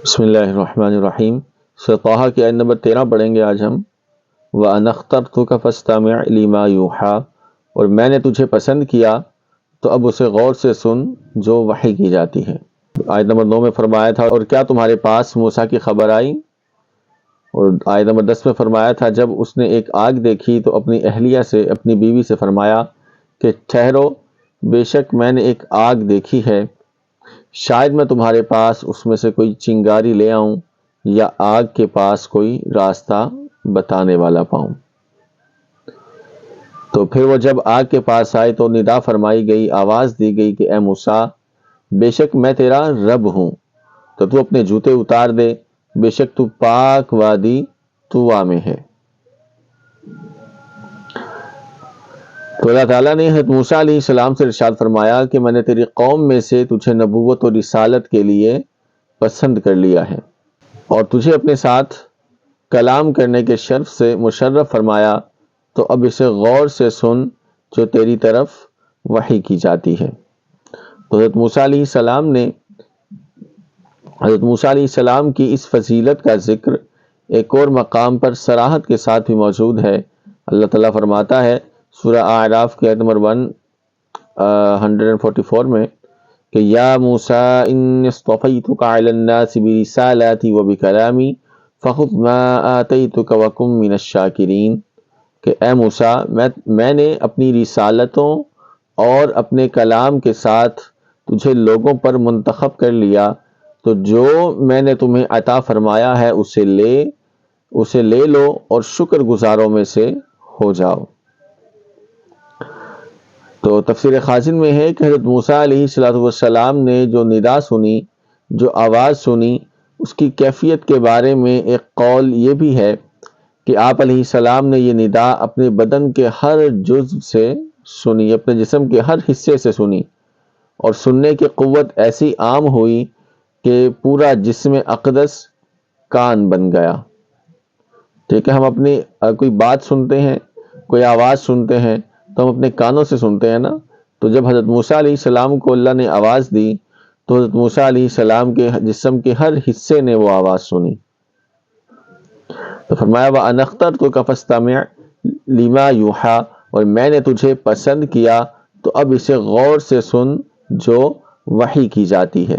بسم اللہ الرحمن الرحیم۔ سورۃ طٰہٰ کی آیت نمبر 13 پڑھیں گے آج ہم۔ وَأَنَا اخْتَرْتُكَ فَاسْتَمِعْ لِمَا يُوحَىٰ، اور میں نے تجھے پسند کیا تو اب اسے غور سے سن جو وحی کی جاتی ہے۔ آیت نمبر 9 میں فرمایا تھا اور کیا تمہارے پاس موسیٰ کی خبر آئی، اور آیت نمبر 10 میں فرمایا تھا جب اس نے ایک آگ دیکھی تو اپنی اہلیہ سے، اپنی بیوی سے فرمایا کہ ٹھہرو، بے شک میں نے ایک آگ دیکھی ہے، شاید میں تمہارے پاس اس میں سے کوئی چنگاری لے آؤں یا آگ کے پاس کوئی راستہ بتانے والا پاؤں۔ تو پھر وہ جب آگ کے پاس آئے تو ندا فرمائی گئی، آواز دی گئی کہ اے موسیٰ، بے شک میں تیرا رب ہوں، تو اپنے جوتے اتار دے، بے شک تو پاک وادی طویٰ میں ہے۔ تو اللہ تعالیٰ نے حضرت موسیٰ علیہ السلام سے ارشاد فرمایا کہ میں نے تیری قوم میں سے تجھے نبوت اور رسالت کے لیے پسند کر لیا ہے اور تجھے اپنے ساتھ کلام کرنے کے شرف سے مشرف فرمایا، تو اب اسے غور سے سن جو تیری طرف وحی کی جاتی ہے۔ تو حضرت موسیٰ علیہ السلام کی اس فضیلت کا ذکر ایک اور مقام پر صراحت کے ساتھ بھی موجود ہے۔ اللہ تعالیٰ فرماتا ہے سورہ اعراف کی آیت نمبر 144 میں کہ یا موسیٰ انی اصطفیتک علی الناس برسالاتی وبکلامی فخذ ما آتیتک وکن من الشاکرین، کہ اے موسیٰ میں نے اپنی رسالتوں اور اپنے کلام کے ساتھ تجھے لوگوں پر منتخب کر لیا، تو جو میں نے تمہیں عطا فرمایا ہے اسے لے لو اور شکر گزاروں میں سے ہو جاؤ۔ تو تفسیر خازن میں ہے کہ حضرت موسیٰ علیہ السلام نے جو ندا سنی، جو آواز سنی، اس کی کیفیت کے بارے میں ایک قول یہ بھی ہے کہ آپ علیہ السلام نے یہ ندا اپنے بدن کے ہر جزو سے سنی، اپنے جسم کے ہر حصے سے سنی، اور سننے کی قوت ایسی عام ہوئی کہ پورا جسم اقدس کان بن گیا۔ ٹھیک ہے، ہم اپنی کوئی بات سنتے ہیں، کوئی آواز سنتے ہیں تو ہم اپنے کانوں سے سنتے ہیں نا، تو جب حضرت موسیٰ علیہ السلام کو اللہ نے آواز دی تو حضرت موسیٰ علیہ السلام کے جسم کے ہر حصے نے وہ آواز سنی۔ تو فرمایا وَأَنَا اخْتَرْتُكَ فَاسْتَمِعْ لِمَا يُوحَىٰ، اور میں نے تجھے پسند کیا تو اب اسے غور سے سن جو وحی کی جاتی ہے۔